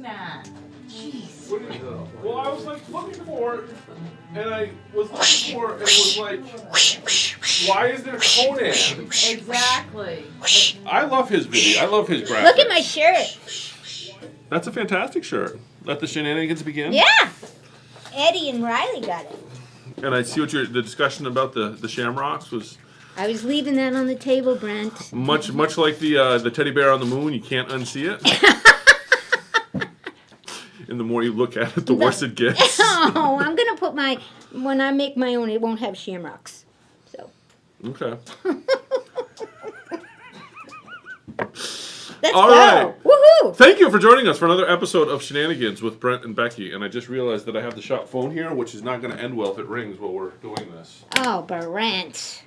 that? Jeez. Well, I was like looking for it, and I was looking for it, and it was like, why is there Conan? Exactly. I love his video. I love his graphics. Look at my shirt. That's a fantastic shirt. Let the shenanigans begin. Yeah. Eddie and Riley got it. And I see what the discussion about the shamrocks was. I was leaving that on the table, Brent. Much like the teddy bear on the moon, you can't unsee it. And the more you look at it, the worse it gets. Oh, I'm gonna put when I make my own, it won't have shamrocks. So. Okay. Let's All go. right. Woohoo! Thank you for joining us for another episode of Shenanigans with Brent and Becky. And I just realized that I have the shop phone here, which is not going to end well if it rings while we're doing this. Oh, Brent.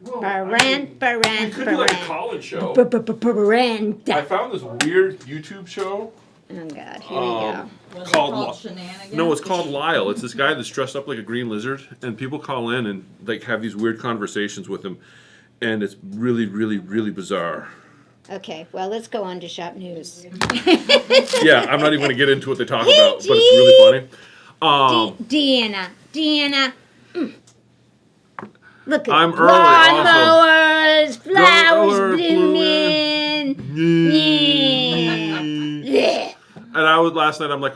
Well, Brent. we could do like a college show. Brent. I found this weird YouTube show. Oh, God. Here we go. Was it Called Shenanigans? No, it's called Lyle. It's this guy that's dressed up like a green lizard, and people call in and like have these weird conversations with him, and it's really, really, really bizarre. Okay, well, let's go on to shop news. Yeah, I'm not even going to get into what they talk about, but it's really funny. Deanna. Look at I'm early lawnmowers, flowers Flower blooming. Yeah. And I was last night. I'm like,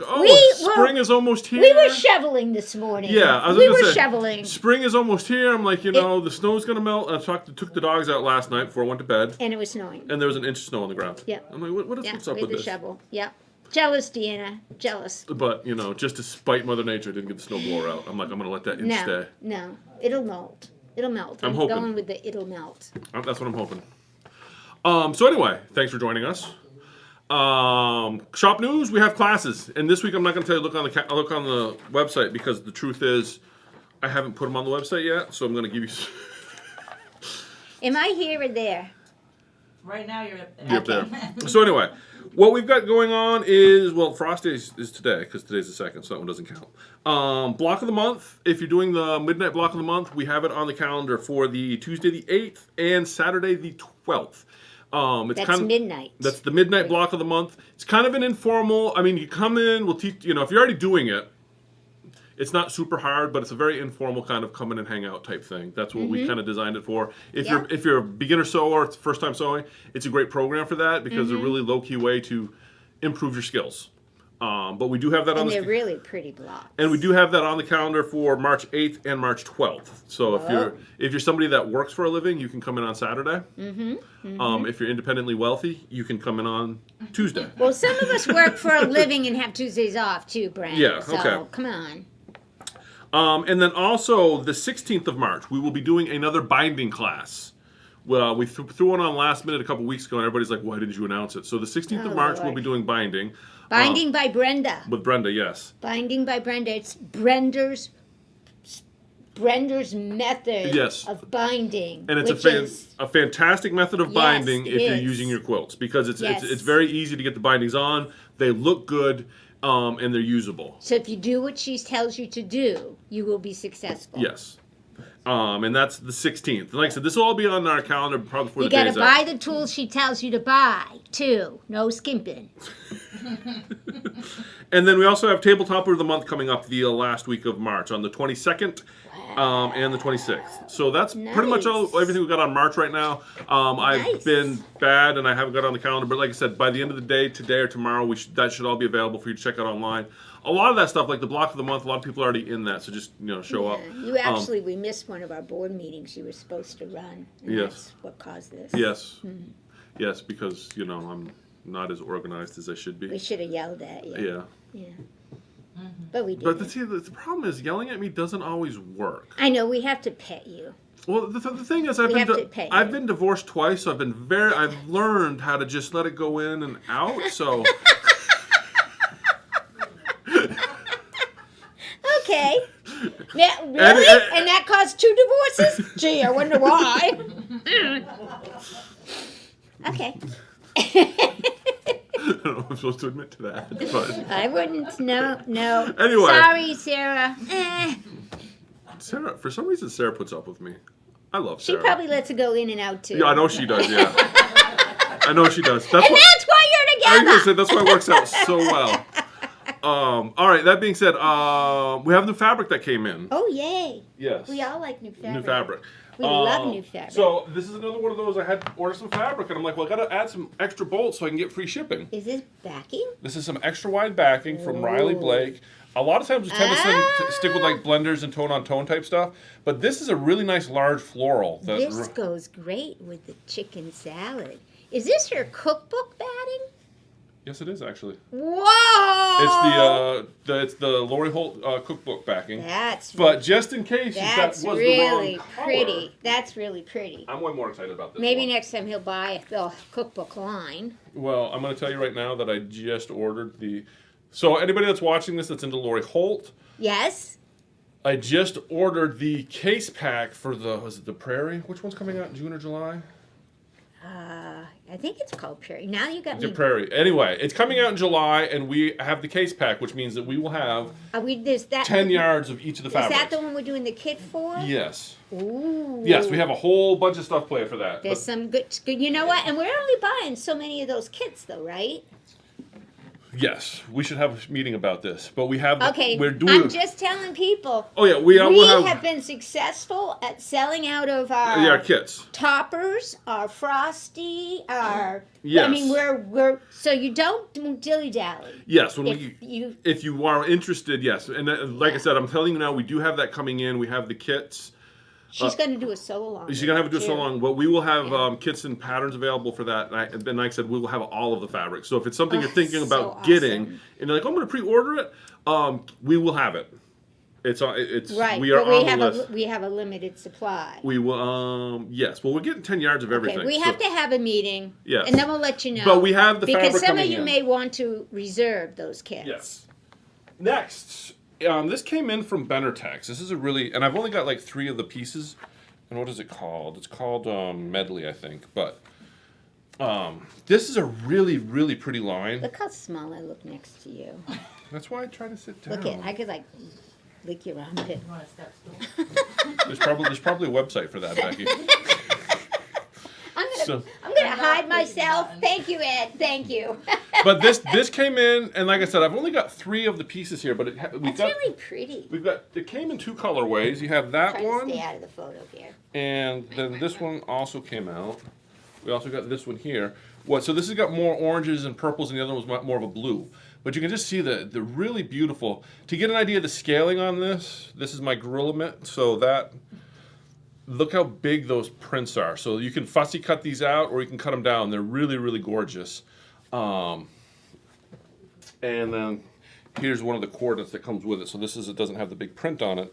spring is almost here. We were shoveling this morning. Yeah, I was we gonna were say, shoveling. Spring is almost here. I'm like, the snow's gonna melt. I took the dogs out last night before I went to bed, And it was snowing. and there was an inch of snow on the ground. Yeah. I'm like, what's up with with the this? shovel. Yeah. Jealous, Deanna. Jealous. But just to spite Mother Nature, I didn't get the snow blower out. I'm like, I'm gonna let that inch stay. No. It'll melt. I'm hoping. going with the it'll melt. That's what I'm hoping. So anyway, thanks for joining us. Shop news. We have classes, and this week I'm not going to tell you look on the website because the truth is, I haven't put them on the website yet. So I'm going to give you. Am I here or there? Right now you're up there. You're up there. So anyway, what we've got going on is Frost Days is today because today's the 2nd, so that one doesn't count. Block of the month. If you're doing the midnight block of the month, we have it on the calendar for the Tuesday the 8th and Saturday the 12th. That's midnight. That's the midnight block of the month. It's kind of an informal. I mean, you come in, we'll teach. If you're already doing it, it's not super hard, but it's a very informal kind of come in and hang out type thing. That's what we kind of designed it for. If you're a beginner sewer, it's first time sewing, it's a great program for that because it's a really low key way to improve your skills. But we do have that on they're really pretty blocks. And we do have that on the calendar for March 8th and March 12th. So if you're somebody that works for a living, you can come in on Saturday. If you're independently wealthy, you can come in on Tuesday. Well, some of us work for a living and have Tuesdays off too, Brent. Yeah, so, okay. Come on. And then also the 16th of March, we will be doing another binding class. Well, we threw one on last minute a couple weeks ago, and everybody's like, why didn't you announce it? So the 16th of March, we'll be doing binding. Binding by Brenda. With Brenda, yes. Binding by Brenda. It's Brenda's method of binding. And it's a fantastic method of binding if you're using your quilts because it's very easy to get the bindings on. They look good. And they're usable. So if you do what she tells you to do, you will be successful. Yes. And that's the 16th. And like I said, this will all be on our calendar probably before the days out. You got to buy the tools she tells you to buy, too. No skimping. And then we also have Tabletopper of the Month coming up the last week of March on the 22nd and the 26th. So that's pretty much everything we've got on March right now. I've been bad and I haven't got on the calendar, but like I said, by the end of the day, today or tomorrow, that should all be available for you to check out online. A lot of that stuff, like the block of the month, a lot of people are already in that, so just show up. You actually, we missed one of our board meetings you were supposed to run. And that's what caused this. Yes. Yes, because, I'm not as organized as I should be. We should have yelled at you. Yeah. But we did. But the problem is yelling at me doesn't always work. I know, we have to pet you. Well, the thing is, I've been divorced twice, so I've learned how to just let it go in and out, so... Okay. Now, really? And that caused 2 divorces? Gee, I wonder why. Okay. I don't know if I'm supposed to admit to that, but... I wouldn't. No. Anyway. Sorry, Sarah. Sarah, for some reason, Sarah puts up with me. I love Sarah. She probably lets it go in and out, too. Yeah, I know she does, I know she does. That's why you're together. I was going to say, that's why it works out so well. All right. That being said, we have new fabric that came in. Oh, yay. Yes. We all like new fabric. New fabric. We love new fabric. So this is another one of those. I had to order some fabric, and I'm like, well, I got to add some extra bolts so I can get free shipping. Is this backing? This is some extra wide backing from Riley Blake. A lot of times we tend to stick with like blenders and tone-on-tone type stuff, but this is a really nice large floral. This goes great with the chicken salad. Is this your cookbook batting? Yes, it is actually. Whoa! It's the Lori Holt cookbook backing. But just in case that was really the wrong pretty. color. That's really pretty. I'm way more excited about this. Maybe one. next time he'll buy the cookbook line. Well, I'm going to tell you right now that I just ordered the. So anybody that's watching this that's into Lori Holt, Yes. I just ordered the case pack for was it the Prairie? Which one's coming out in June or July? I think it's called Prairie. Now you got The me. Prairie. Anyway, it's coming out in July, and we have the case pack, which means that we will have There's that. 10 yards of each of the fabrics. Is that the one we're doing the kit for? Yes. Ooh. Yes, we have a whole bunch of stuff planned for that. There's some good. You know what? And we're only buying so many of those kits, though, right? Yes, we should have a meeting about this. But we have. Okay. We're doing. I'm just telling people. Oh yeah, We we'll have been successful at selling out of our yeah, kits. toppers, our frosty, our. Yes. I mean, we're so you don't dilly dally. Yes, when If if you are interested, yes, and like I said, I'm telling you now, we do have that coming in. We have the kits. She's going to do a sew along. She's gonna have to do a too. so long, but we will have kits and patterns available for that. And then, like I said, we will have all of the fabrics. So if it's something you're thinking about so getting, awesome. and you're like, oh, I'm gonna pre-order it, we will have it. It's Right, we are but on the list. we have a limited supply. We will yes. Well, we're getting 10 yards of everything. Okay, we have to have a meeting. Yes. And then we'll let you know. But we have the fabric because some coming of you in. may want to reserve those kits. Yes. Next, this came in from Bennertex. This is a really, and I've only got like 3 of the pieces. And what is it called? It's called Medley, I think. But this is a really, really pretty line. Look how small I look next to you. That's why I try to sit down. Look at, I could like lick your armpit. You want a step stool? There's probably a website for that, Becky. I'm gonna hide myself. Thank you, Ed. Thank you. But this came in, and like I said, I've only got 3 of the pieces here. But That's really pretty. it came in 2 colorways. You have that Try one, to stay out of the photo here. and then this one also came out. We also got this one here. So this has got more oranges and purples, and the other one was more of a blue. But you can just see the really beautiful. To get an idea of the scaling on this is my Gorilla Mitt. So look how big those prints are. So you can fussy cut these out, or you can cut them down. They're really, really gorgeous. And then here's one of the coordinates that comes with it. So it doesn't have the big print on it,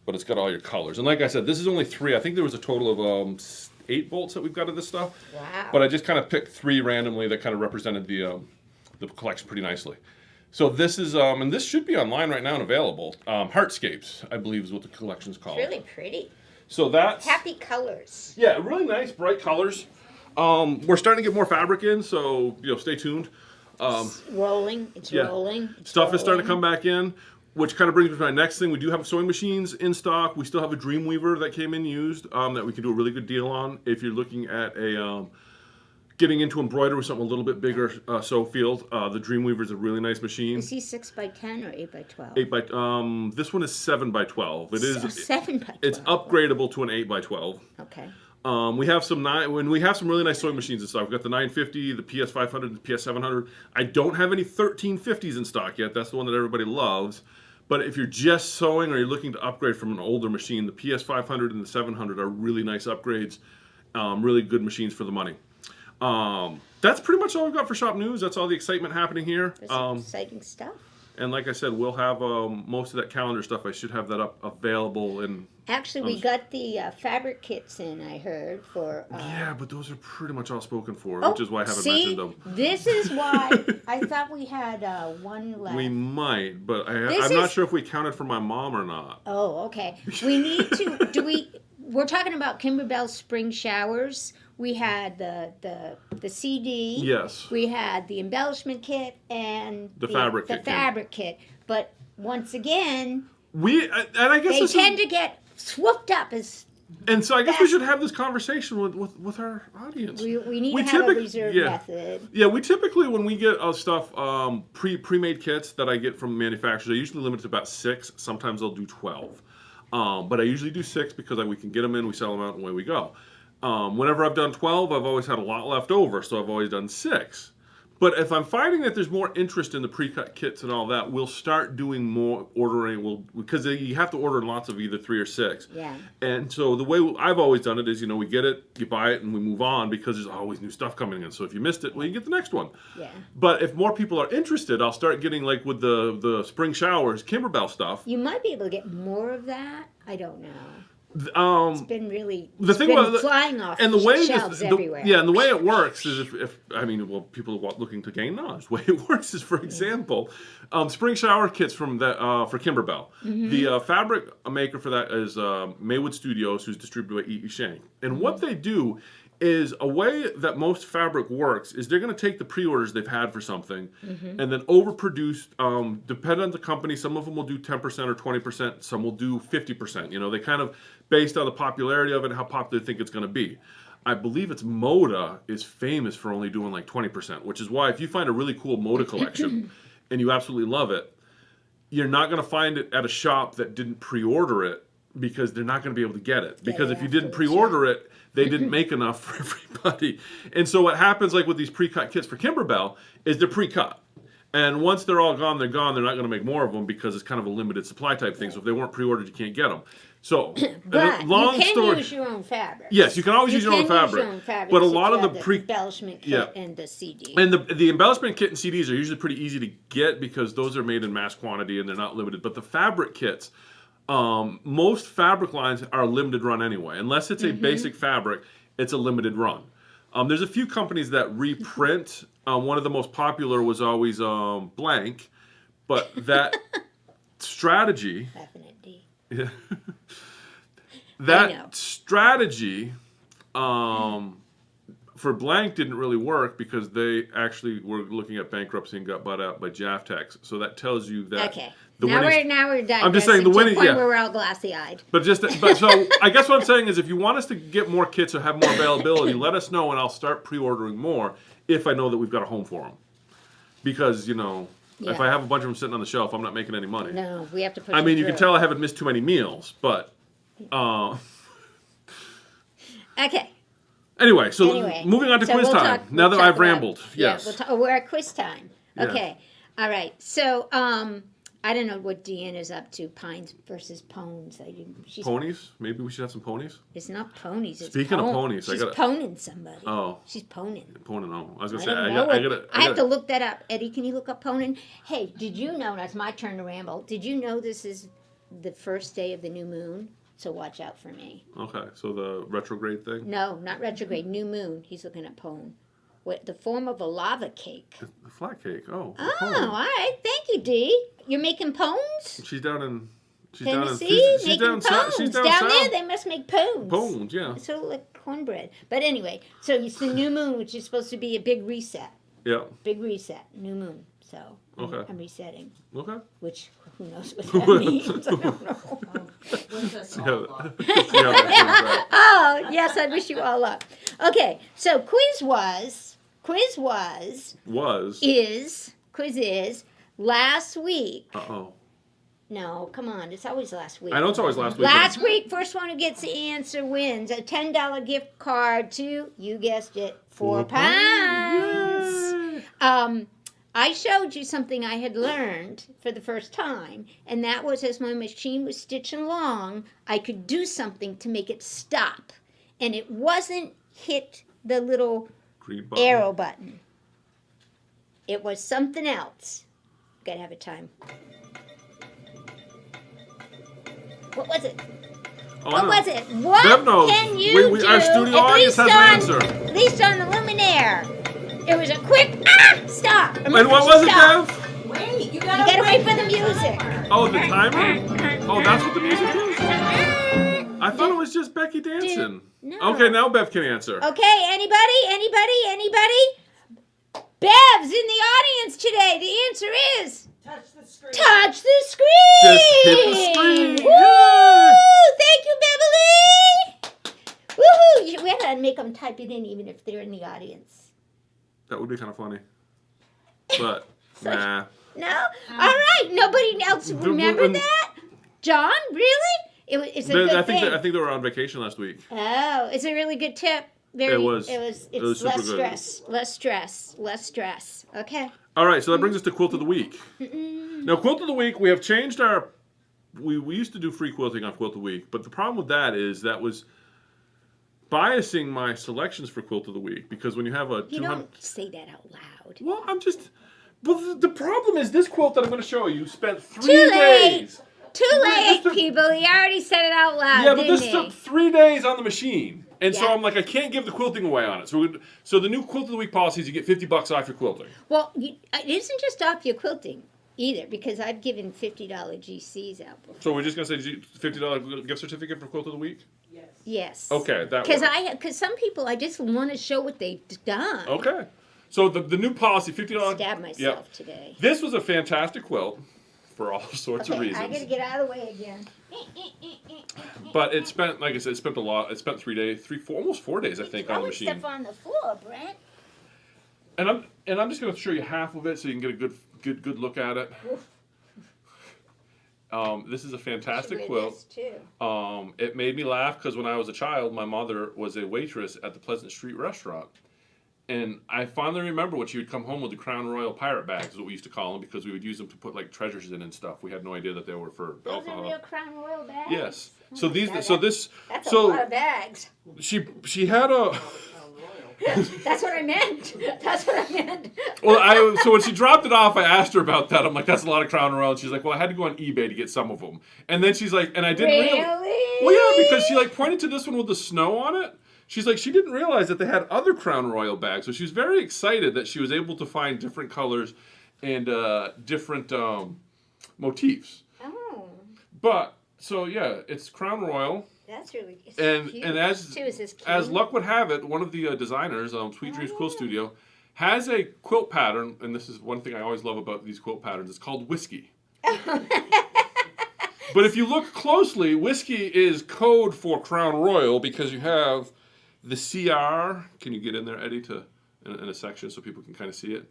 but it's got all your colors. And like I said, this is only 3. I think there was a total of 8 bolts that we've got of this stuff. Wow. But I just kind of picked 3 randomly that kind of represented the collection pretty nicely. So this is, and this should be online right now and available. Heartscapes, I believe, is what the collection's called. Really pretty. So that's Happy colors. yeah, really nice, bright colors. We're starting to get more fabric in, so stay tuned. It's rolling. It's yeah. rolling. Stuff is starting to come back in, which kind of brings me to my next thing. We do have sewing machines in stock. We still have a Dreamweaver that came in used that we can do a really good deal on. If you're looking at getting into embroidery with something a little bit bigger sew field, the Dreamweaver is a really nice machine. Is he 6x10 or 8x12? 8 by this one is 7x12. It is 7x12. It's upgradable to an 8x12. Okay. We have some really nice sewing machines in stock. We've got the 950, the PS500, the PS700. I don't have any 1350s in stock yet. That's the one that everybody loves. But if you're just sewing or you're looking to upgrade from an older machine, the PS500 and the 700 are really nice upgrades. Really good machines for the money. That's pretty much all we've got for shop news. That's all the excitement happening here. There's some exciting stuff. And like I said, we'll have most of that calendar stuff. I should have that up available. And Actually, we got the fabric kits in, I heard, for... yeah, but those are pretty much all spoken for, Oh, which is why I haven't see? mentioned them. This is why I thought we had one left. We might, but I'm This not is- sure if we counted for my mom or not. Oh, okay. We need to... We're talking about Kimberbell's spring showers. We had the CD. Yes. We had the embellishment kit and The fabric the kit. fabric kit. But once again, And I guess they this tend is, to get swooped up as And so I guess we should have this conversation with our audience. We need to have a reserve method. Yeah, we typically, when we get stuff, pre-made kits that I get from manufacturers, I usually limit to about 6. Sometimes I'll do 12. But I usually do 6 because we can get them in, we sell them out, and away we go. Whenever I've done 12, I've always had a lot left over, so I've always done 6. But if I'm finding that there's more interest in the pre-cut kits and all that, we'll start doing more ordering. Because you have to order lots of either 3 or 6. Yeah. And so the way I've always done it is, we get it, you buy it, and we move on because there's always new stuff coming in. So if you missed it, well, you get the next one. Yeah. But if more people are interested, I'll start getting, like with the spring showers, Kimberbell stuff. You might be able to get more of that. I don't know. It's been really flying off and the way shelves everywhere. Yeah, and the way it works is if people are looking to gain knowledge. The way it works is, for example, spring shower kits for Kimberbell. Mm-hmm. The fabric maker for that is Maywood Studios, who's distributed by E.E. Shank. And what they do is, a way that most fabric works is they're going to take the pre-orders they've had for something and then overproduce, depending on the company. Some of them will do 10% or 20%, some will do 50%. They kind of, based on the popularity of it, how popular they think it's going to be. I believe it's Moda is famous for only doing like 20%, which is why if you find a really cool Moda collection and you absolutely love it, you're not going to find it at a shop that didn't pre-order it, because they're not going to be able to get it. Because if you didn't pre-order it, they didn't make enough for everybody. And so what happens, like with these pre-cut kits for Kimberbell, is they're pre-cut. And once they're all gone, they're gone. They're not going to make more of them because it's kind of a limited supply type thing. So if they weren't pre-ordered, you can't get them. So, but you can use your own fabric. Yes, you can always use your own fabric. But a lot of the embellishment kit and the CD. And the embellishment kit and CDs are usually pretty easy to get because those are made in mass quantity and they're not limited. But the fabric kits, most fabric lines are limited run anyway. Unless it's a basic fabric, it's a limited run. There's a few companies that reprint. One of the most popular was always Blank, but that strategy. Yeah. That strategy for Blank didn't really work because they actually were looking at bankruptcy and got bought out by Jaftex. So that tells you that. Okay. Now we're done. I'm just saying the winning. Where we're all glassy-eyed. But so I guess what I'm saying is, if you want us to get more kits or have more availability, let us know and I'll start pre-ordering more if I know that we've got a home for them. Because if I have a bunch of them sitting on the shelf, I'm not making any money. No, we have to put. You can tell I haven't missed too many meals, but. Okay. Anyway, moving on to quiz time. Now that I've rambled. Yes. We're at quiz time. Yeah. Okay. All right. So, I don't know what Deanna's up to. Pines versus Pones. Ponies? Maybe we should have some ponies? It's not ponies. It's Speaking of ponies, she's poning somebody. Oh. She's poning. Poning, oh. I was going to say, I have to look that up. Eddie, can you look up poning? Hey, did you know, now it's my turn to ramble, did you know this is the first day of the new moon? So watch out for me. Okay, so the retrograde thing? No, not retrograde. New moon. He's looking at pone. What, the form of a lava cake. The flat cake. Oh. Oh, all right. Thank you, Dee. You're making pones? She's down in Tennessee. She's down pones. She's down south. there, they must make pones. Pones, yeah. It's sort of like cornbread. But anyway, so it's the new moon, which is supposed to be a big reset. Yeah. Big reset. New moon. So I'm resetting. Okay. Which, who knows what that means? I don't know. Oh, yes, I wish you all luck. Okay, so quiz is last week. Uh-oh. No, come on, it's always last week. I know it's always last week. Last week, first one who gets the answer wins a $10 gift card to, you guessed it, Four Pines. I showed you something I had learned for the first time, and that was, as my machine was stitching along, I could do something to make it stop. And it wasn't hit the little arrow button. It was something else. Gotta have a time. What was it? What was it? What can you do? Our studio audience has an answer. At least on the Luminaire. It was a quick stop. And what was it, Dev? Wait, you gotta wait for the music. Oh, the timer? Oh, that's what the music is? I thought it was just Becky dancing. No. Okay, now Bev can answer. Okay, anybody? Bev's in the audience today. The answer is... Touch the screen. Touch the screen. Just hit the screen. Woo! Thank you, Beverly. and make them type it in even if they're in the audience. That would be kind of funny. But, nah. No? All right. Nobody else remember that? John, really? It's a good thing. I think they were on vacation last week. Oh, it's a really good tip. It was It's super less good. stress. Less stress. Okay. All right, so that brings us to Quilt of the Week. Now, Quilt of the Week, we have changed our... We used to do free quilting on Quilt of the Week, but the problem with that is that was biasing my selections for Quilt of the Week, because when you have a 200... You don't say that out loud. Well, I'm just... Well, the problem is this quilt that I'm going to show you spent 3 Too late. days. Too late, people. He already said it out loud, Yeah, but didn't this took 3 days on the machine. And so Yeah. I'm like, I can't give the quilting away on it. So the new Quilt of the Week policy is you get $50 off your quilting. Well, it isn't just off your quilting either, because I've given $50 GCs out before. So we're just going to say $50 gift certificate for Quilt of the Week? Yes. Okay, that works. Because some people, I just want to show what they've done. Okay. So the new policy, $50. Stab myself today. This was a fantastic quilt for all sorts of reasons. I gotta get out of the way again. But it spent, like I said, it spent a lot. It spent 3 days, almost 4 days, I think, on the machine. Stuff on the floor, Brent. And I'm just going to show you half of it so you can get a good look at it. This is a fantastic quilt. Too. It made me laugh because when I was a child, my mother was a waitress at the Pleasant Street restaurant. And I finally remember when she would come home with the Crown Royal pirate bags, is what we used to call them, because we would use them to put like treasures in and stuff. We had no idea that they were for Those alcohol. are real Crown Royal bags? Yes. Oh So my these, God, so this, That's so a lot of bags. she had a. That's what I meant. That's what I meant. Well, so when she dropped it off, I asked her about that. I'm like, that's a lot of Crown Royal. And she's like, well, I had to go on eBay to get some of them. And then she's like, and I didn't Really? Well, yeah, because she like pointed to this one with the snow on it. She's like, she didn't realize that they had other Crown Royal bags. So she was very excited that she was able to find different colors and different motifs. Oh. But, so yeah, it's Crown Royal. That's really cute. And as Too, is this cute? as luck would have it, one of the designers, Sweet Dreams Quilt Studio, has a quilt pattern, and this is one thing I always love about these quilt patterns. It's called Whiskey. But if you look closely, Whiskey is code for Crown Royal because you have the CR. Can you get in there, Eddie, in a section so people can kind of see it?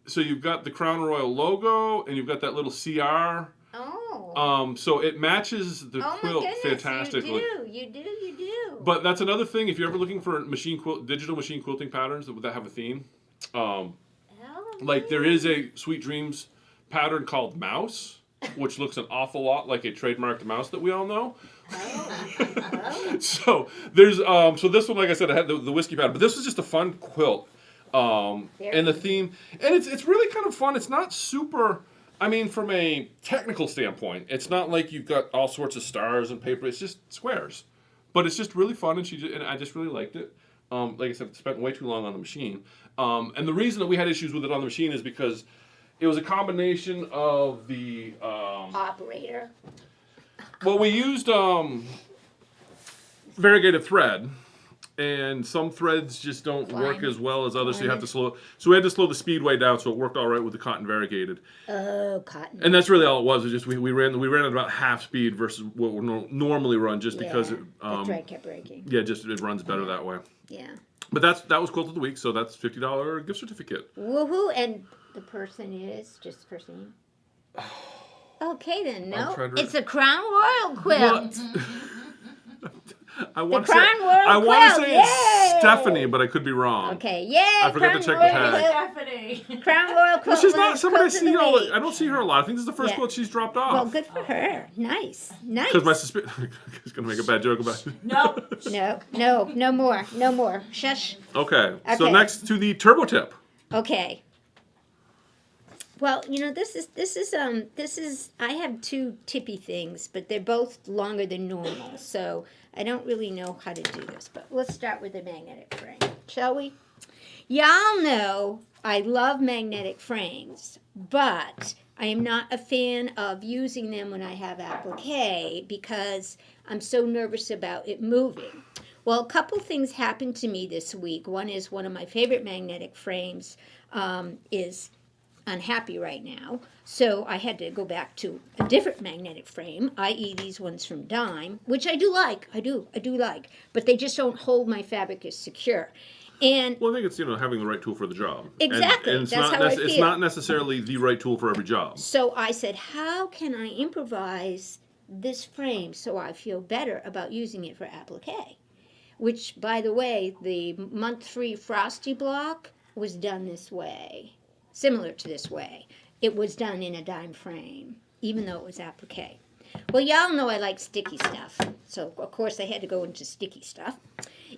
So you've got the Crown Royal logo, and you've got that little CR. Oh. So it matches the quilt fantastically. You do. But that's another thing. If you're ever looking for digital machine quilting patterns that have a theme, like there is a Sweet Dreams pattern called Mouse, which looks an awful lot like a trademarked mouse that we all know. So there's so this one, like I said, I had the whiskey pattern, but this was just a fun quilt, and the theme, and it's really kind of fun. It's not super. I mean, from a technical standpoint, it's not like you've got all sorts of stars and paper. It's just squares, but it's just really fun, and I just really liked it. Like I said, it spent way too long on the machine, and the reason that we had issues with it on the machine is because it was a combination of the operator. Well, we used variegated thread, and some threads just don't work as well as others, so you have to slow. So we had to slow the speed way down, so it worked all right with the cotton variegated. Oh, cotton. And that's really all it was. It just we ran at about half speed versus what we normally run, just because the thread kept breaking. Yeah, just it runs better that way. Yeah. But that was Quilt of the Week, so that's $50 gift certificate. Woohoo! And the person is just the person. Okay then, no, it's a Crown Royal quilt. I want to say it's Stephanie, but I could be wrong. Okay, yay! I forgot to check the tag. Stephanie. Crown Royal quilt. Well, she's not somebody I see. I don't see her a lot. I think this is the first quilt she's dropped off. Well, good for her. Nice. Because my suspicion is going to make a bad joke about it. No more. Shush. Okay. So next to the turbo tip. Okay. Well, this is I have two tippy things, but they're both longer than normal, so I don't really know how to do this. But let's start with the magnetic frame, shall we? Y'all know I love magnetic frames, but I am not a fan of using them when I have applique because I'm so nervous about it moving. Well, a couple things happened to me this week. One is one of my favorite magnetic frames is unhappy right now. So I had to go back to a different magnetic frame, i.e. these ones from Dime, which I do like. I do like. But they just don't hold my fabric as secure. And Well, I think it's, having the right tool for the job. Exactly. And it's That's not how I It's feel. not necessarily the right tool for every job. so I said, how can I improvise this frame so I feel better about using it for applique? Which, by the way, the month 3 Frosty block was done this way, similar to this way. It was done in a dime frame, even though it was applique. Well, y'all know I like sticky stuff, so of course I had to go into sticky stuff.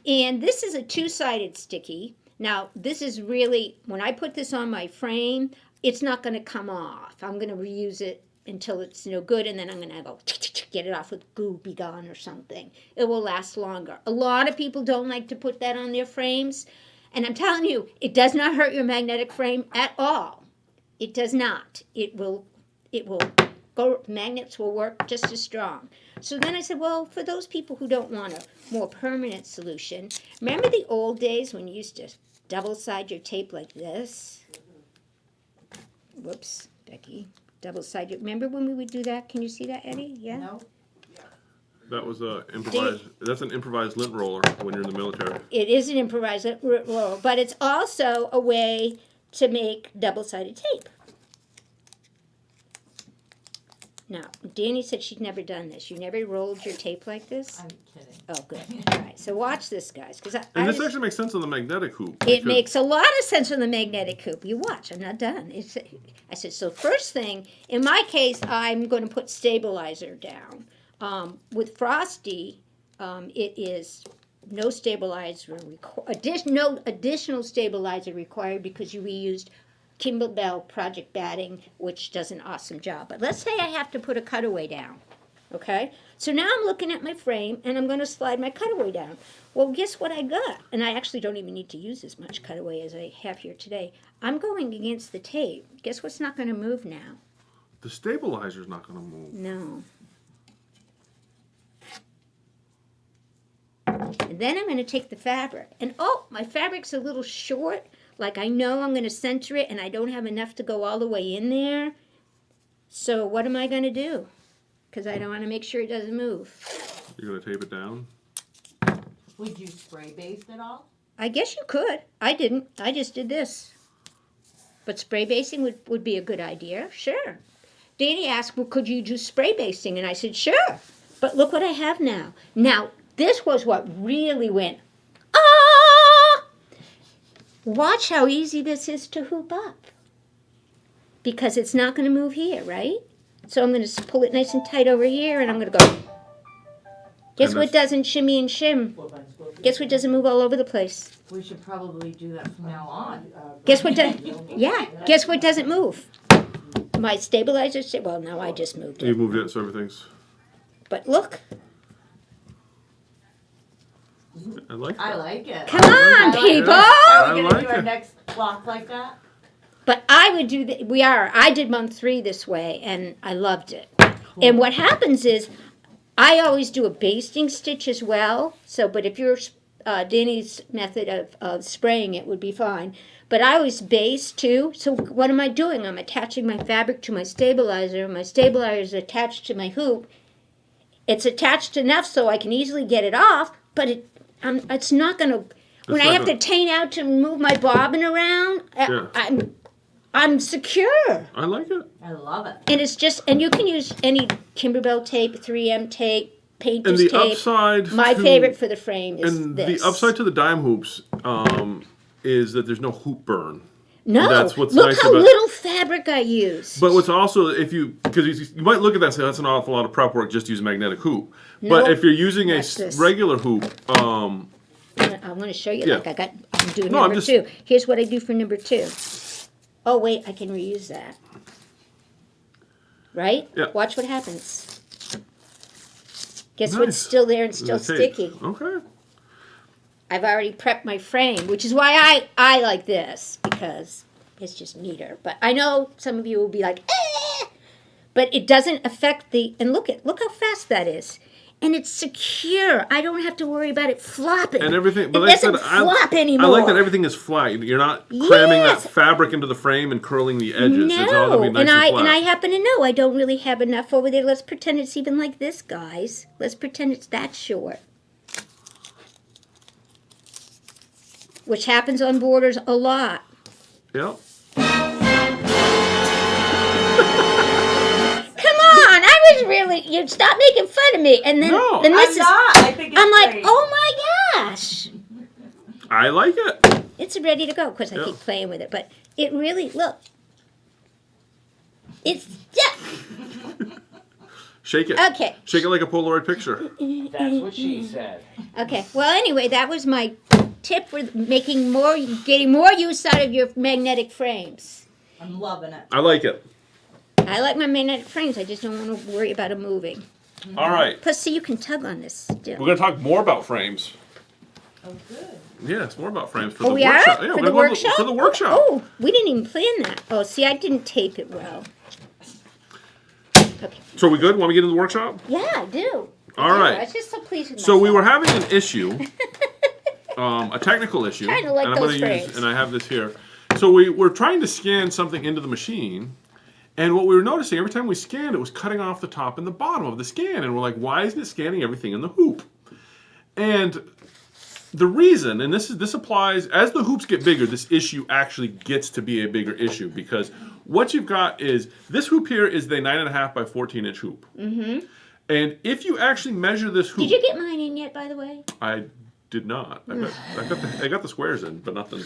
And this is a 2-sided sticky. Now, this is really, when I put this on my frame, it's not going to come off. I'm going to reuse it until it's no good, and then I'm going to go get it off with glue, be gone or something. It will last longer. A lot of people don't like to put that on their frames, and I'm telling you, it does not hurt your magnetic frame at all. It does not. It will go, magnets will work just as strong. So then I said, well, for those people who don't want a more permanent solution, remember the old days when you used to double-side your tape like this? Whoops, Becky. Double-side your, remember when we would do that? Can you see that, Eddie? Yeah? No? That was that's an improvised lint roller when you're in the military. It is an improvised roll, but it's also a way to make double-sided tape. Now, Danny said she'd never done this. You never rolled your tape like this? I'm kidding. Oh, good. All right, so watch this, guys. And this actually makes sense on the magnetic hoop. It makes a lot of sense on the magnetic hoop. You watch. I'm not done. I said, so first thing, in my case, I'm going to put stabilizer down. With Frosty, it is no stabilizer no additional stabilizer required because we used Kimberbell Project Batting, which does an awesome job. But let's say I have to put a cutaway down, okay? So now I'm looking at my frame, and I'm going to slide my cutaway down. Well, guess what I got? And I actually don't even need to use as much cutaway as I have here today. I'm going against the tape. Guess what's not going to move now? The stabilizer's not going to move. No. And then I'm going to take the fabric. And oh, my fabric's a little short. Like I know I'm going to center it and I don't have enough to go all the way in there. So what am I going to do? Because I don't want to make sure it doesn't move. You're going to tape it down? Would you spray baste it all? I guess you could. I didn't. I just did this. But spray basting would be a good idea. Sure. Danny asked, well, could you do spray basting? And I said, sure. But look what I have now. Now, this was what really went, ah! Watch how easy this is to hoop up. Because it's not going to move here, right? So I'm going to pull it nice and tight over here, and I'm going to go. Guess what doesn't shimmy and shim? Guess what doesn't move all over the place? We should probably do that from now on. Guess what? Guess what doesn't move? My stabilizer. Well, now I just moved You it. moved it, so everything's. But look, I like that. I like it. come on, people! Are we I going to like do our it. next block like that? But I would do I did month 3 this way, and I loved it. And what happens is, I always do a basting stitch as well. So, but if your Danny's method of spraying it would be fine. But I always baste too. So what am I doing? I'm attaching my fabric to my stabilizer. My stabilizer is attached to my hoop. It's attached enough so I can easily get it off, but it's not going to. When I have to tane out to move my bobbin around, I'm secure. I like it. I love it. And it's just, and you can use any Kimberbell tape, 3M tape, painter's And the tape. upside. My favorite for the frame is and this. the upside to the dime hoops is that there's no hoop burn. No, That's what's look nice how about- little fabric I use. But what's also, because you might look at that and say that's an awful lot of prep work just to use a magnetic hoop. No, But if you're using a watch this. regular hoop, I'm going to show you. Yeah. Like I'm doing No, I'm number just- 2. Here's what I do for number 2. Oh wait, I can reuse that. Right? Yeah. Watch what happens. Guess Nice. what's still there and still the tape. sticky? Okay. I've already prepped my frame, which is why I like this, because it's just neater. But I know some of you will be like, eh! But it doesn't affect and look how fast that is. and it's secure. I don't have to worry about it flopping. And everything, but it like I doesn't said, flop anymore. I like that everything is flat. You're not cramming Yes. that fabric into the frame and curling the edges. No, It's all gonna be nice and flat. and I happen to know I don't really have enough over there. Let's pretend it's even like this, guys. Let's pretend it's that short. Which happens on borders a lot. Yep. Come on, I was really, you'd stop making fun of me. And then, No, then this I'm is, not. I think it's I'm like, great. oh my gosh. I like it. It's ready to go. Of course, I Yeah. keep playing with it. But it really, look. It's, yeah. Shake it. Okay. Shake it like a Polaroid picture. That's what she said. Okay. Well, anyway, that was my tip for getting more use out of your magnetic frames. I'm loving it. I like it. I like my magnetic frames. I just don't want to worry about them moving. All right. Plus, see, you can tug on this still. We're going to talk more about frames. Oh, good. Yes, more about frames for Oh, the we are? workshop. Yeah, For we're the gonna go workshop? For the workshop. Oh, we didn't even plan that. Oh, see, I didn't tape it well. Okay. So are we good? Want to get into the workshop? Yeah, I do. All I do. right. I was just so pleased with So we were myself. having an issue, a technical issue, Trying to like and I'm those gonna use, frames. and I have this here. So we were trying to scan something into the machine, and what we were noticing every time we scanned, it was cutting off the top and the bottom of the scan, and we're like, why isn't it scanning everything in the hoop? And the reason, and this applies as the hoops get bigger, this issue actually gets to be a bigger issue because what you've got is this hoop here is the 9.5 by 14 inch hoop. Mm-hmm. And if you actually measure this hoop, Did you get mine in yet, by the way? I did not. I got the squares in, but nothing.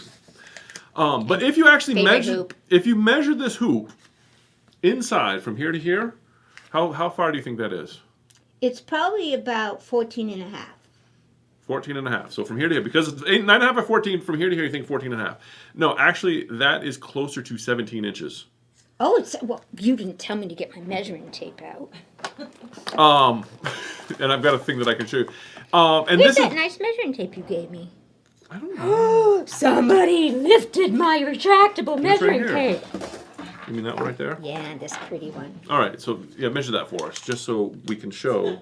But if you actually Favorite measure, hoop. if you measure this hoop inside from here to here, how far do you think that is? It's probably about 14 and a half. 14 and a half. So from here to here, because it's 9.5 by 14, from here to here, you think 14 and a half. No, actually, that is closer to 17 inches. Oh, well, you didn't tell me to get my measuring tape out. And I've got a thing that I can show you. And Here's this that is, nice measuring tape you gave me. I don't know. Somebody lifted my retractable It's right measuring here. tape. You mean that one right there? Yeah, this pretty one. All right, so yeah, measure that for us, just so we can show.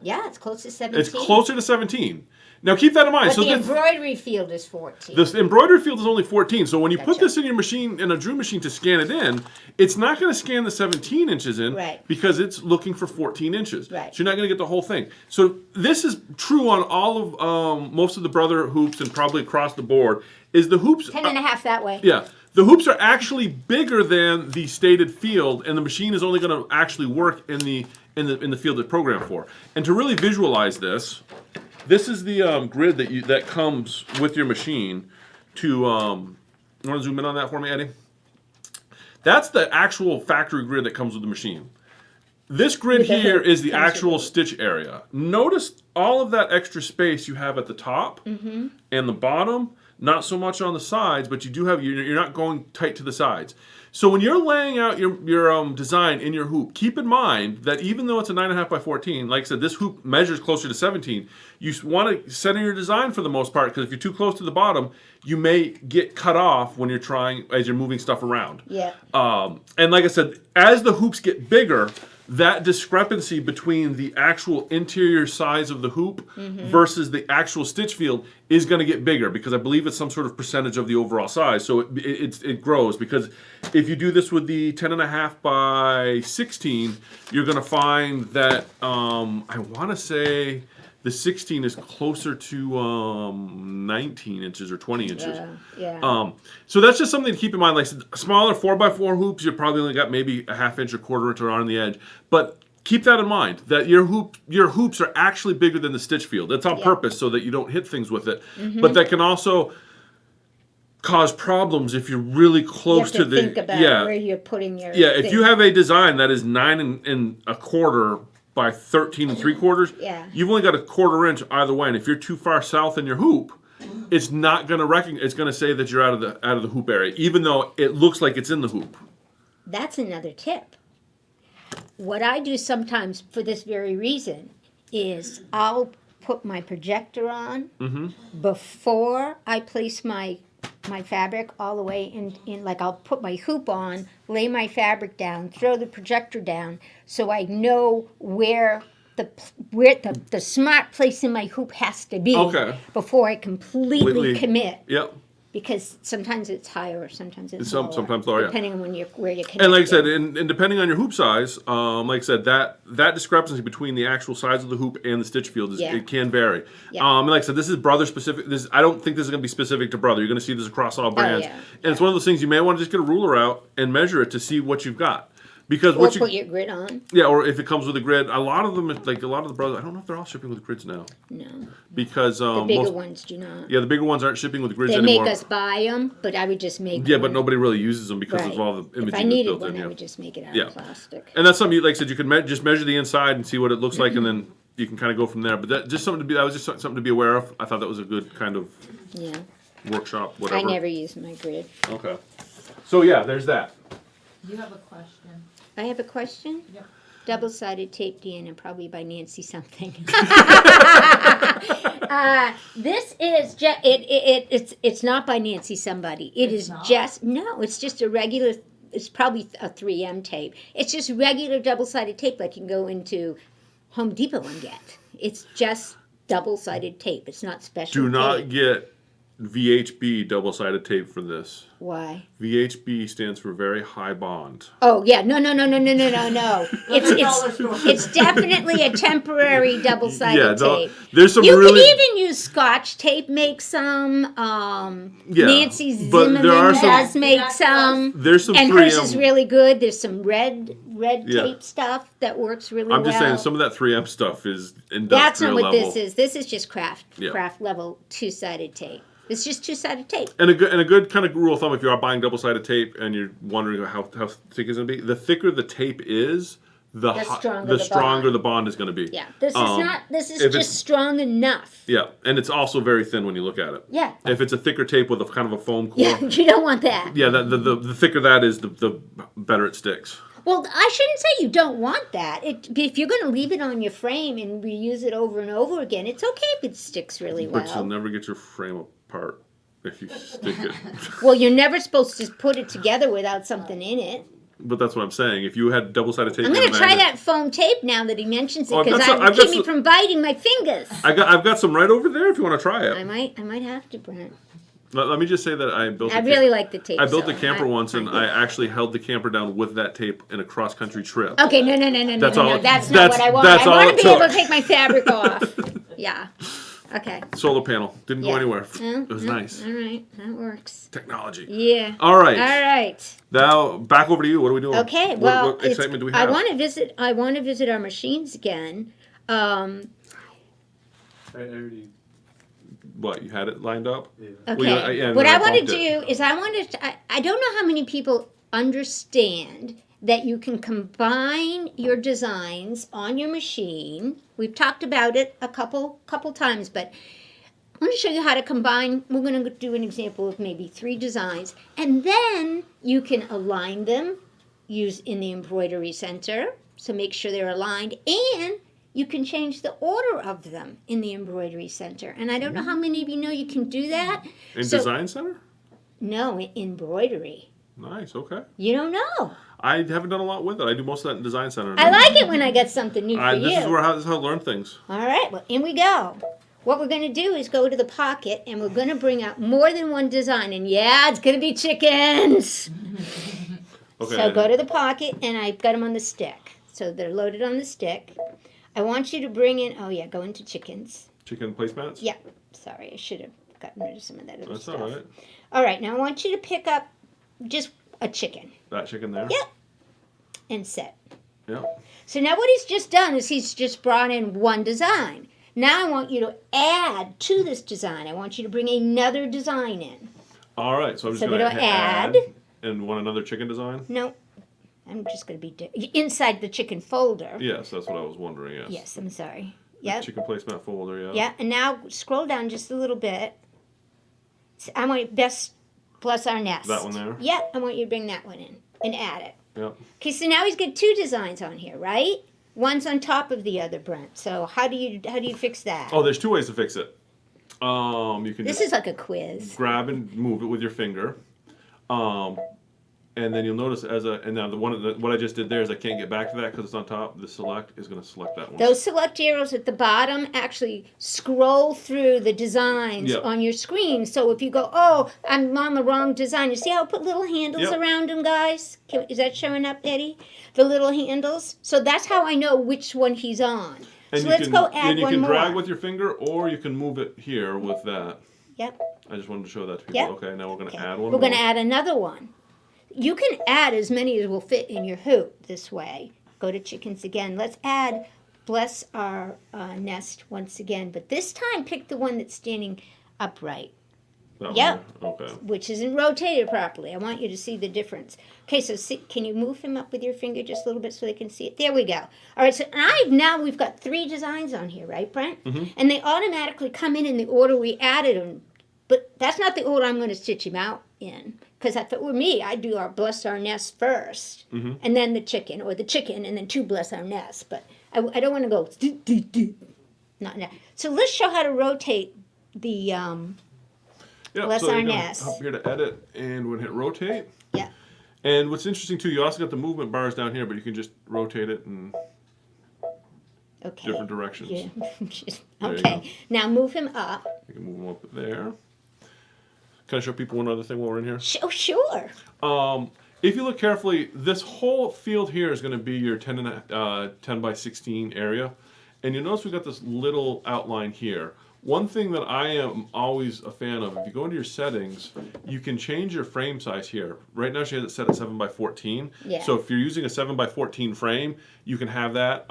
Yeah, it's close to 17. It's closer to 17. Now keep that in mind. But So the this, embroidery field is 14. this embroidery field is only 14. So when you put Gotcha. this in your machine, in a drill machine to scan it in, it's not going to scan the 17 inches in Right. because it's looking for 14 inches. Right. So you're not going to get the whole thing. So this is true on all of most of the brother hoops and probably across the board. Is the hoops 10 and a half that way. Yeah, the hoops are actually bigger than the stated field, and the machine is only going to actually work in the field it's programmed for. And to really visualize this, this is the grid that comes with your machine. You want to zoom in on that for me, Eddie? That's the actual factory grid that comes with the machine. This grid With the here hoop is the comes with actual it. stitch area. Notice all of that extra space you have at the top and the bottom. Not so much on the sides, but you do have, you're not going tight to the sides. So when you're laying out your design in your hoop, keep in mind that even though it's a 9.5 by 14, like I said, this hoop measures closer to 17. You want to center your design for the most part, because if you're too close to the bottom, you may get cut off when as you're moving stuff around. Yeah. And like I said, as the hoops get bigger, that discrepancy between the actual interior size of the hoop versus the actual stitch field is going to get bigger, because I believe it's some sort of percentage of the overall size. So it grows, because if you do this with the 10.5 by 16, you're going to find that I want to say the 16 is closer to 19 inches or 20 inches. Yeah. So that's just something to keep in mind. Like smaller 4x4 hoops, you've probably only got maybe a half inch or quarter inch around the edge. But keep that in mind, that your hoops are actually bigger than the stitch field. That's on purpose, so that you don't hit things with it. But that can also cause problems if you're really close you have to the think about where you're putting your if thing. you have a design that is 9 1/4 by 13 3/4, Yeah. you've only got a 1/4 inch either way, and if you're too far south in your hoop, it's not going to recognize. It's going to say that you're out of the hoop area, even though it looks like it's in the hoop. That's another tip. What I do sometimes for this very reason is I'll put my projector on before I place my fabric all the way in, like I'll put my hoop on, lay my fabric down, throw the projector down, so I know where where the smart place in my hoop has to be before I completely commit. Yep. Because sometimes it's higher or sometimes it's lower. Sometimes lower, depending on where you connect. And like I said, and depending on your hoop size, like I said, that discrepancy between the actual size of the hoop and the stitch field it can vary. Yeah. And like I said, this is brother specific. I don't think this is going to be specific to brother. You're going to see this across all brands. yeah. And it's one of those things you may want to just get a ruler out and measure it to see what you've got. Because Or put your grid on. Yeah, or if it comes with a grid, a lot of them, like a lot of the brothers, I don't know if they're all shipping with grids now. No. Because The bigger ones do not. Yeah, the bigger ones aren't shipping with grids They anymore. make us buy them, but I would just make Yeah, one. but nobody really uses them because Right. of all the imaging If I that's needed built one, in. I would just make it out Yeah. of plastic. And that's something, like I said, you can just measure the inside and see what it looks like, and then you can kind of go from there. But that was just something to be aware of. I thought that was a good kind of Yeah. workshop, whatever. I never use my grid. Okay. So yeah, there's that. You have a question. I have a question. Yep. Double-sided tape, Deanna, probably by Nancy something. This is just it's not by Nancy somebody. It's not? It's just a regular. It's probably a 3M tape. It's just regular double-sided tape like you can go into Home Depot and get. It's just double-sided tape. It's not special. Do not tape. get VHB double-sided tape for this. Why? VHB stands for very high bond. Oh yeah, no. It's definitely a temporary double-sided tape. There's some You really. could even use Scotch tape. Make some. Nancy but Zimmerman there are some- does make That's some. There's some And 3M. hers is really good. There's some red Yeah. tape stuff that works really I'm well. just saying, some of that 3M stuff is industrial That's not what level. this is. This is just craft Yeah. level two-sided tape. It's just two-sided tape. And a good kind of rule of thumb, if you are buying double-sided tape and you're wondering how thick it's going to be, the thicker the tape is, the stronger the bond is going to be. Yeah, this is not. This is if just it's- strong enough. Yeah, and it's also very thin when you look at it. Yeah. If it's a thicker tape with a kind of a foam core, Yeah, you don't want that. yeah, the thicker that is, the better it sticks. Well, I shouldn't say you don't want that. If you're going to leave it on your frame and reuse it over and over again, it's okay if it sticks really But you'll well. never get your frame apart if you stick it. Well, you're never supposed to put it together without something in it. But that's what I'm saying. If you had double-sided tape, I'm going in to a try magnet- that foam tape now that he mentions it Oh, I've because got some- I'm I've got keep me some- from biting my fingers. I've got some right over there if you want to try it. I might have to, Brent. Let me just say that I built. I really like the tape. I built so a camper I- once, and I actually held the camper down with that tape in a cross-country trip. Okay, no. That's all- That's not what I want. that's I all want it to be able took. to take my fabric off. Yeah. Okay. Solar panel didn't go Yeah. anywhere. Well, It was nice. All right, that works. Technology. Yeah. All right. All right. Now back over to you. What are we doing? Okay. What- Well, what excitement do we have? I want to visit. I want to visit our machines again. I already. What, you had it lined up? Okay. Well, yeah, what I I want to bumped it. do is I don't know how many people understand that you can combine your designs on your machine. We've talked about it a couple times, but I'm going to show you how to combine. We're going to do an example of maybe 3 designs, and then you can align them, use in the embroidery center, so make sure they're aligned, and you can change the order of them in the embroidery center. And I don't know how many of you know you can do that. In So- Design Center? No, in embroidery. Nice. Okay. You don't know. I haven't done a lot with it. I do most of that in Design Center. I like it when I get something new for you. This is how I learn things. All right, well, in we go. What we're going to do is go to the pocket, and we're going to bring out more than one design. And yeah, it's going to be chickens. Okay. So go to the pocket, and I've got them on the stick. So they're loaded on the stick. I want you to bring in, go into chickens. Chicken placemats? Yeah, sorry, I should have gotten rid of some of that other That's stuff. all right. All right, now I want you to pick up just a chicken. That chicken there? Yep. And set. Yeah. So now what he's just done is he's just brought in one design. Now I want you to add to this design. I want you to bring another design in. All right. So I'm just So going we to don't add. add. And want another chicken design? No, I'm just going to be inside the chicken folder. Yes, that's what I was wondering. Yes. Yes, I'm sorry. The Yep. Chicken placemat folder. Yeah. Yeah, and now scroll down just a little bit. I want best plus our nest. That one there? Yeah, I want you to bring that one in and add it. Yeah. Okay, so now he's got 2 designs on here, right? One's on top of the other, Brent. So how do you fix that? Oh, there's 2 ways to fix it. You can This just is like a quiz. grab and move it with your finger. And then you'll notice and now what I just did there is I can't get back to that because it's on top. The select is going to select that one. Those select arrows at the bottom actually scroll through the designs Yep. on your screen. So if you go, oh, I'm on the wrong design, you see how I put little handles Yep. around them, guys? Is that showing up, Eddie? The little handles? So that's how I know which one he's on. And so you let's can, go add and you one can more. drag with your finger, or you can move it here with that. Yep. I just wanted to show that to people. Yep. Okay, now we're going to Okay. add one We're more. going to add another one. You can add as many as will fit in your hoop this way. Go to chickens again. Let's add bless our nest once again. But this time pick the one that's standing upright, That Yep. one there? Okay. which isn't rotated properly. I want you to see the difference. Okay, so can you move him up with your finger just a little bit so they can see it? There we go. All right, so now we've got 3 designs on here, right, Brent? Mm-hmm. And they automatically come in the order we added them. But that's not the order I'm going to stitch him out in. Because if it were me, I'd do our bless our nest first, and then the chicken, or the chicken, and then 2 bless our nest. But I don't want to go, not now. So let's show how to rotate the, Yeah, Bless so our you're gonna nest. Up here to edit, and we're going to hit rotate. yeah. And what's interesting too, you also got the movement bars down here, but you can just rotate it in Okay. different directions. Yeah. There you Okay. Now move him up. You can move them up there. Can I show people one other thing while we're in here? Oh, sure. If you look carefully, this whole field here is going to be your 10 by 16 area. And you'll notice we've got this little outline here. One thing that I am always a fan of, if you go into your settings, you can change your frame size here. Right now she has it set at 7 by 14. Yeah. So if you're using a 7 by 14 frame, you can have that.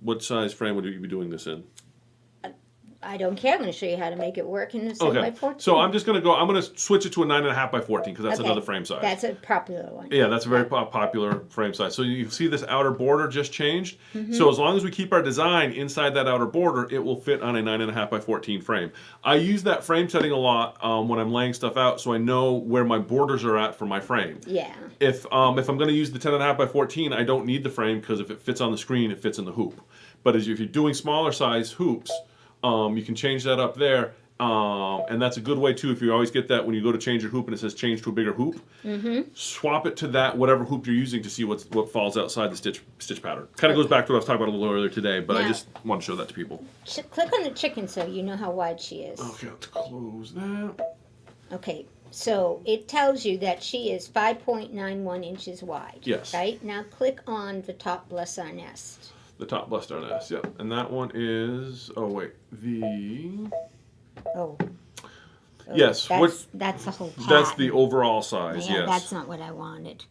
What size frame would you be doing this in? I don't care. I'm going to show you how to make it work in the 7 by 14. So I'm going to switch it to a 9.5 by 14 because that's Okay. another frame size. That's a popular one. Yeah, that's a very popular frame size. So you see this outer border just changed. So as long as we keep our design inside that outer border, it will fit on a 9.5 by 14 frame. I use that frame setting a lot when I'm laying stuff out, so I know where my borders are at for my frame. Yeah. If I'm going to use the 10.5 by 14, I don't need the frame because if it fits on the screen, it fits in the hoop. But if you're doing smaller size hoops, you can change that up there, and that's a good way too. If you always get that when you go to change your hoop and it says change to a bigger hoop, swap it to that whatever hoop you're using to see what falls outside the stitch pattern. Kind of goes back to what I was talking about a little earlier today, but I Yeah. just want to show that to people. Click on the chicken so you know how wide she is. Okay, let's close that. Okay, so it tells you that she is 5.91 inches wide. Yes. Right? Now click on the top bless our nest. The top blessed our nest, yeah, and that one is Oh. Yes, That's the whole pattern. that's the overall size. Yeah, yes. that's not what I wanted.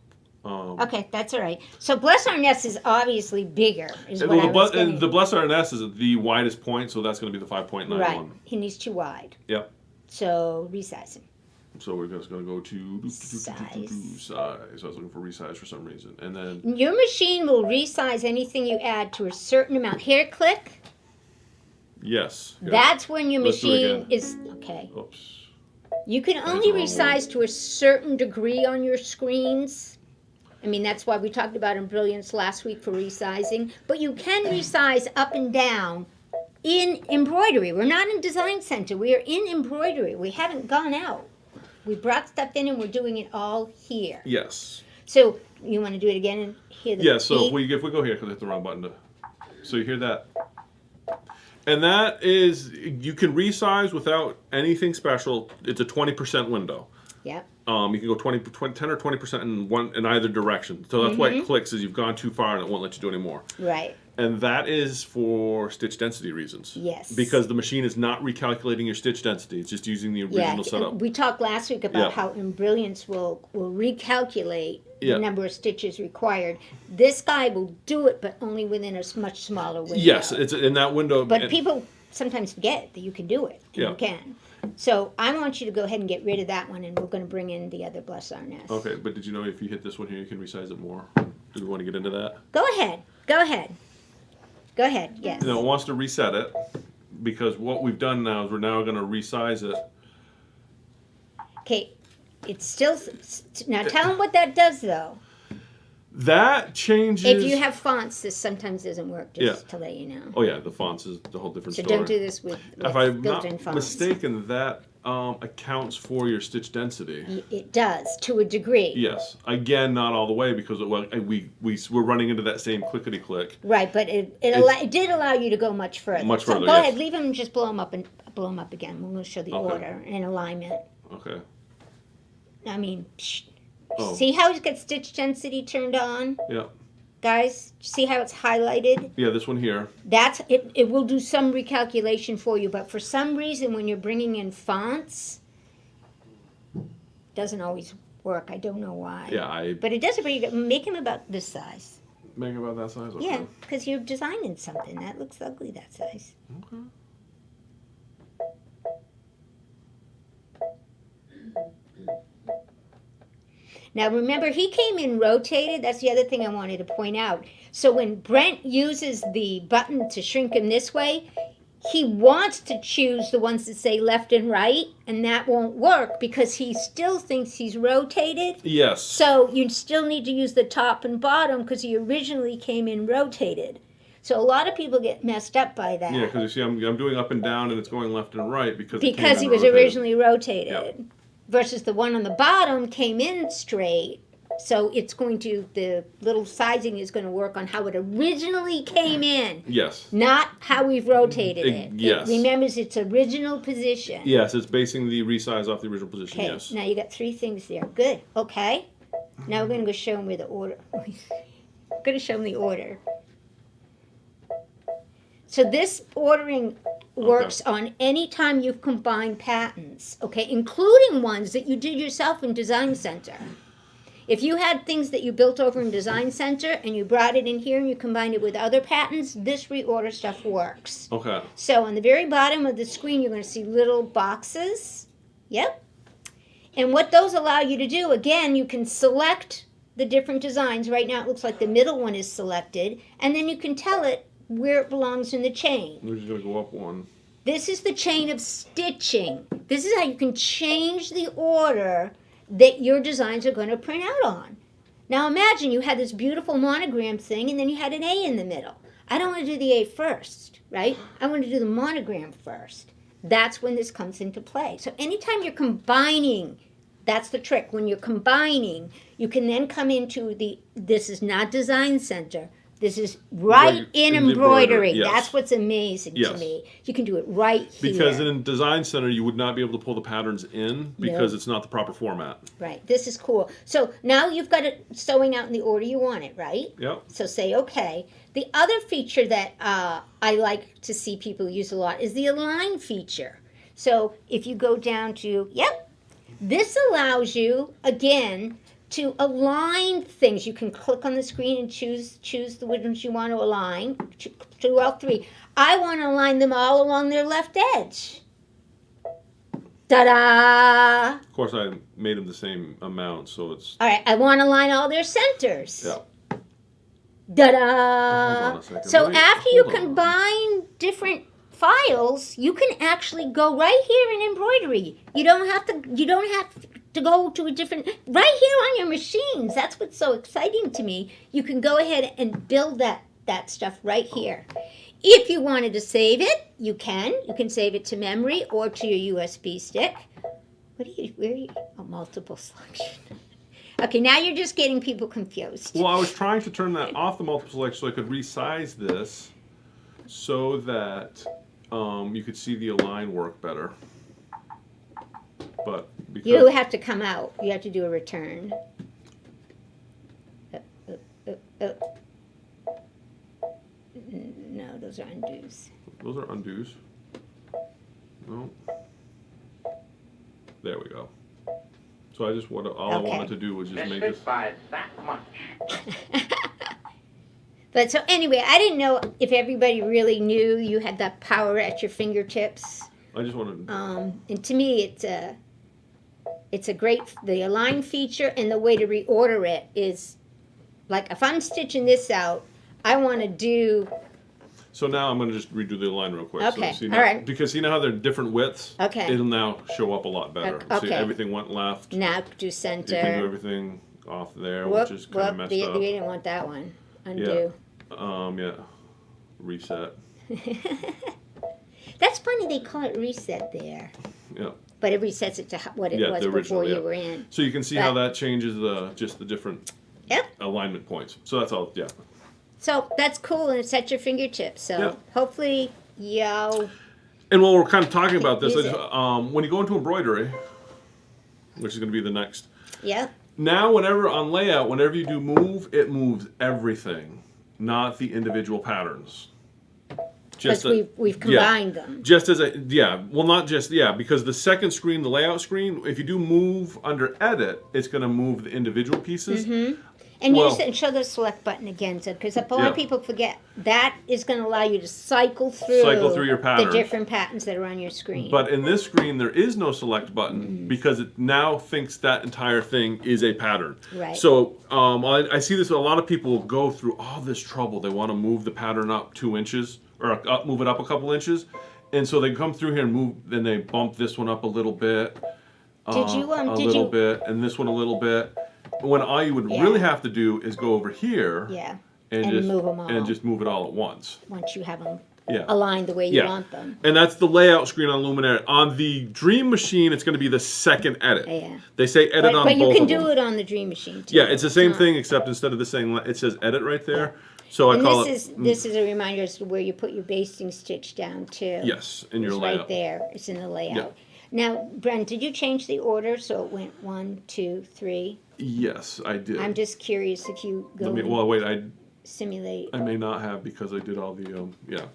Okay, that's all right. So bless our nest is obviously bigger. Is what I was and getting. the blessed our nest is the widest point, so that's going to be the 5.91. Right. He needs too wide. Yep. So resizing. So we're just going to go to Size. size. I was looking for resize for some reason, and then Your machine will resize anything you add to a certain amount. Here, click. yes. Here. That's when your Let's do it machine again. is okay. Oops. You can only the wrong resize to a certain degree on your screens. I mean, that's why we talked about in Brilliance last week for resizing. But you can resize up and down in embroidery. We're not in Design Center. We are in embroidery. We haven't gone out. We brought stuff in and we're doing it all here. Yes. So you want to do it again and hear the Yeah. So beep? if we go here, because I hit the wrong button. So you hear that, and that is you can resize without anything special. It's a 20% window. Yep. You can go 10 or 20% in either direction. So that's why it clicks as you've gone too far and it won't let you do any more. Right. And that is for stitch density reasons. Yes. Because the machine is not recalculating your stitch density. It's just using the original setup. We talked last week about Yeah. how in Brilliance will recalculate Yeah. the number of stitches required. This guy will do it, but only within a much smaller window. Yes, it's in that window. But people sometimes forget that you can do it. And Yeah. You can. So I want you to go ahead and get rid of that one, and we're going to bring in the other bless our nest. Okay, but did you know if you hit this one here, you can resize it more? Do we want to get into that? Go ahead. Go ahead. Go ahead. Yes. No, it wants to reset it because what we've done now is we're now going to resize it. Okay. It's still. Now tell them what that does, though. That changes. If you have fonts, this sometimes doesn't work, just Yeah. to let you know. Oh yeah, the fonts is the whole different So story. don't do this with If I'm not built-in fonts. mistaken, that accounts for your stitch density. It does, to a degree. Yes. Again, not all the way because we're running into that same clickety click. Right, but it did allow you to go much further. Much so further, go yes. ahead, leave them and just blow them up again. We're going to show the Okay. order and alignment. Okay. I mean, Oh. see how it's got stitch density turned on? Yeah. Guys, see how it's highlighted? Yeah, this one here. That's it. It will do some recalculation for you, but for some reason, when you're bringing in fonts, it doesn't always work. I don't know why. Yeah, But it does it pretty good. Make them about this size. make about that size. Okay. Yeah, because you're designing something that looks ugly that size. Okay. Now remember, he came in rotated. That's the other thing I wanted to point out. So when Brent uses the button to shrink him this way, he wants to choose the ones that say left and right, and that won't work because he still thinks he's rotated. Yes. So you still need to use the top and bottom because he originally came in rotated. So a lot of people get messed up by that. Yeah, because you see, I'm doing up and down, and it's going left and right because Because he was originally rotated. Versus the one on the bottom came in straight. So it's going to, the little sizing is going to work on how it originally came in. Yes. Not how we've rotated it. Yes. It remembers its original position. Yes, it's basing the resize off the original position. Okay, Yes. now you got 3 things there. Good. Okay. Now we're going to go show them where the order. I'm going to show them the order. So this ordering works on any time you've combined patterns, okay, including ones that you did yourself in Design Center. If you had things that you built over in Design Center and you brought it in here and you combined it with other patterns, this reorder stuff works. Okay. So on the very bottom of the screen, you're going to see little boxes. Yep. And what those allow you to do, again, you can select the different designs. Right now it looks like the middle one is selected, and then you can tell it where it belongs in the chain. We're just going to go up one. This is the chain of stitching. This is how you can change the order that your designs are going to print out on. Now imagine you had this beautiful monogram thing and then you had an A in the middle. I don't want to do the A first, right? I want to do the monogram first. That's when this comes into play. So anytime you're combining, that's the trick. When you're combining, you can then come into this is not Design Center. This is right in in the embroidery. yes. That's what's amazing to Yes. me. You can do it right here. Because in Design Center, you would not be able to pull the patterns in because it's not the proper format. Right. This is cool. So now you've got it sewing out in the order you want it, right? Yep. So say okay. The other feature that I like to see people use a lot is the align feature. So if you go down to, this allows you, again, to align things. You can click on the screen and choose the ones you want to align. Do all 3. I want to align them all along their left edge. Ta-da! Of course, I made them the same amount, so it's... All right, I want to line all their centers. Yeah. Ta-da! Hold on a second. So Let me- after you hold on. combine different files, you can actually go right here in embroidery. You don't have to go to a different, right here on your machines. That's what's so exciting to me. You can go ahead and build that stuff right here. If you wanted to save it, you can. You can save it to memory or to your USB stick. Where are you? Oh, multiple selection. Okay, now you're just getting people confused. Well, I was trying to turn that off the multiple selection so I could resize this so that you could see the align work better. But because You have to come out. You have to do a return. No, those are undos. those are undos. No. There we go. So I just all I Okay. wanted to do was just make Missed this. it by that much. But so anyway, I didn't know if everybody really knew you had that power at your fingertips. I just wanted. And to me, it's a great, the align feature and the way to reorder it is, like if I'm stitching this out, I want to do, So now I'm going to just redo the line real quick. Okay, So see all now, right. Because see now how they're different widths? Okay. It'll now show up a lot better. See, Okay. everything went left. now do You center. can do everything off there, Whoop, which is kind of whoop, messed we up. didn't want that one. Undo. Yeah. Reset. That's funny they call it reset there. Yeah. but it resets it to what it Yeah, was the original, before yeah. you were in. So you can see how But- that changes just the different Yep. alignment points. So that's all, yeah. So that's cool, and it's at your fingertips. So Yep. hopefully, y'all. And while we're kind of talking about this, Use it. when you go into embroidery, which is going to be the next, Yeah. now whenever on layout, whenever you do move, it moves everything, not the individual patterns. Because the- we've yeah. combined them. Just as a, yeah, well, not just, yeah, because the second screen, the layout screen, if you do move under edit, it's going to move the individual pieces. And Well- use it and show the select button again, so because a lot Yeah. of people forget that is going to allow you to cycle through your the pattern. different patterns that are on your screen. But in this screen, there is no select button because it now thinks that entire thing is a pattern. Right. So I see this, a lot of people go through all this trouble. They want to move the pattern up 2 inches or move it up a couple inches. And so they come through here and move, then they bump this one up a little bit. Did you, a did little you- bit, and this one a little bit. When all you would Yeah. really have to do is go over here yeah, and, and just move 'em all. and just move it all at once. once you have them Yeah. aligned the way you want them. And that's the layout screen on Luminaire. On the Dream Machine, it's going to be the second edit. Yeah. They say edit on But you both can of do them. it on the Dream Machine too. Yeah, it's the same not- thing except instead of this saying it says edit right there. So I And call this it is a reminder as to where you put your basting stitch down too. yes in your It's layout. right there. It's in the layout. Yeah. Now, Brent, did you change the order so it went 1, 2, 3? Yes, I did. I'm just curious if you go and well, wait, I simulate. may not have because I did all the yeah.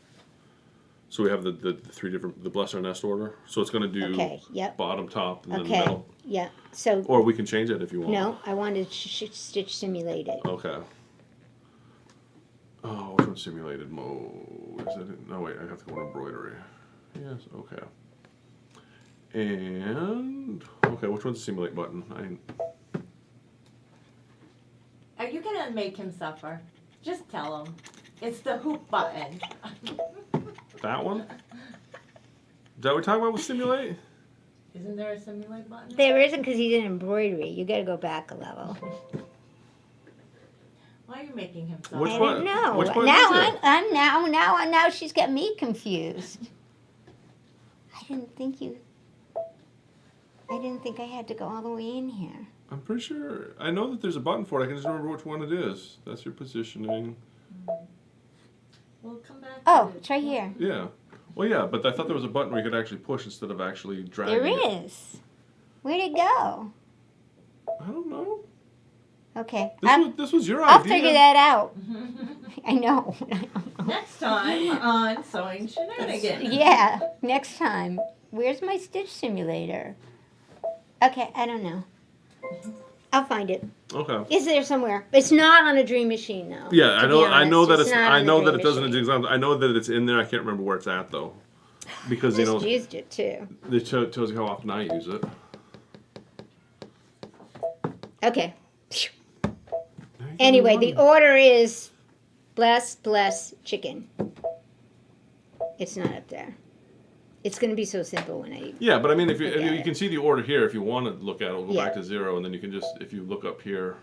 So we have the three different the Bless Our Nest order. So it's going to do Okay, yep. bottom, top, and then Okay, middle. yeah. So, Or we can change it if you want. no, I wanted to stitch simulated. Okay. Oh, which one's simulated mode? Is that it? No, wait, I have to go to embroidery. Yes, okay. And, okay, which one's the simulate button? Are you gonna make him suffer? Just tell him. It's the hoop button. That one? Is that what we're talking about with simulate? Isn't there a simulate button? There isn't because he's in embroidery. You got to go back a level. Why are you making him suffer? Which I one? don't know. Which one now is it? I'm now she's got me confused. I didn't think I had to go all the way in here. I'm pretty sure. I know that there's a button for it. I can just remember which one it is. That's your positioning. We'll come back. Oh, to it. it's right here. Yeah. Well, yeah, but I thought there was a button where you could actually push instead of actually dragging There it. is. Where'd it go? I don't know. Okay. This was your I'll idea. figure that out. I know. Next time on Sewing Shenanigans. Yeah, next time. Where's my stitch simulator? Okay, I don't know. I'll find it. Okay. It's there somewhere. It's not on a Dream Machine though. Yeah, I to be know. I know honest. that it's. not I on a know that Dream it doesn't Machine. exist. I know that it's in there. I can't remember where it's at though, because you Just know used it too. it tells you how often I use it. Okay. Anyway, the order is bless, chicken. It's not up there. It's going to be so simple when I. Yeah, but I mean, if Look at you it. can see the order here, if you want to look at it, we'll go Yeah. back to 0, and then you can just, if you look up here,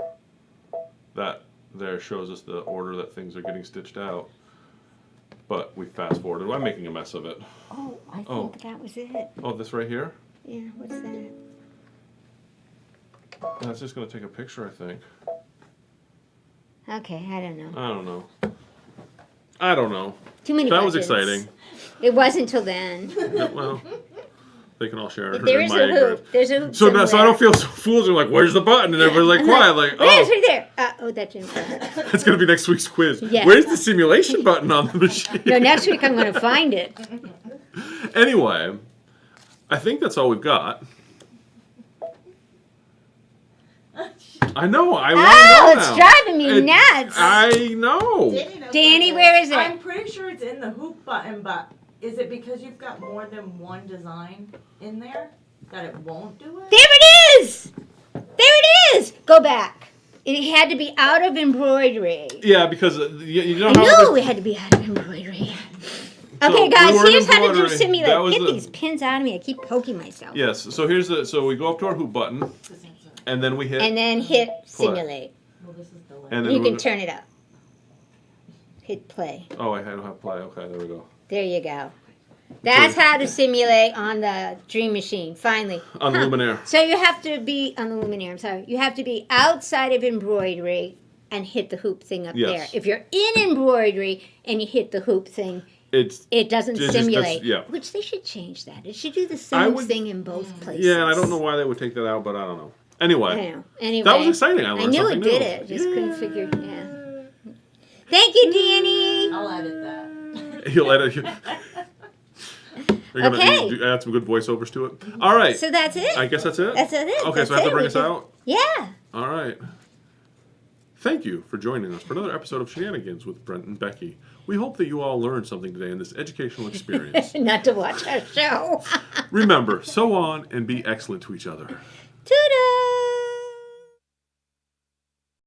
that there shows us the order that things are getting stitched out. But we fast forwarded. I'm making a mess of it. Oh, I think Oh. that was it. Oh, this right here? Yeah, what's that? That's just going to take a picture, I think. Okay, I don't know. I don't know. Too many. That was buttons. exciting. It wasn't until then. Yeah, well, they can all share it. There is a hoop. There's a hoop. So now, so I don't somewhere. feel so foolish. I'm like, where's the button? And everybody's like, I'm quiet. Like, Where is oh, it there? Oh, that didn't work. it's going to be next week's quiz. Yeah. Where's the simulation button on the machine? No, next week I'm going to find it. Anyway, I think that's all we've got. I know. I want to Oh, know it's now. driving me It- nuts. I know. Danny, where is it? I'm pretty sure it's in the hoop button, but is it because you've got more than one design in there that it won't do it? There it is. There it is. Go back. It had to be out of embroidery. Yeah, because you know I how knew it had to be out of embroidery. So Okay, we guys, were in here's how to do embroidery. That simulate. was Get the- these pins out of me. I keep poking myself. Yes. So here's the. So we go up to our hoop button, and then we hit. And then hit simulate. Well, this is the And then You we're can turn it up. Hit play. Oh, I don't have play. Okay, there we go. There you go. That's how to simulate on the Dream Machine, finally. On the Luminaire. So you have to be, on the Luminaire, I'm sorry, you have to be outside of embroidery and hit the hoop thing up Yes. there. If you're in embroidery and you hit the hoop thing, it doesn't just- simulate. yeah. Which they should change that. It should do the I same would- thing in both places. Yeah, and I don't know why they would take that out, but I don't know. I Anyway, know. Anyway, that was exciting. I I learned knew something it did new. it. Just couldn't figure. Yeah. Thank you, Danny. I'll edit that. You'll edit. You're gonna Okay. you add some good voiceovers to it. All right. So that's it. I guess that's it. That's it. Okay, That's so I have to it. bring We us can- out. Yeah. All right. Thank you for joining us for another episode of Shenanigans with Brent and Becky. We hope that you all learned something today in this educational experience. Not to watch our show. Remember, sew on and be excellent to each other. Toodles.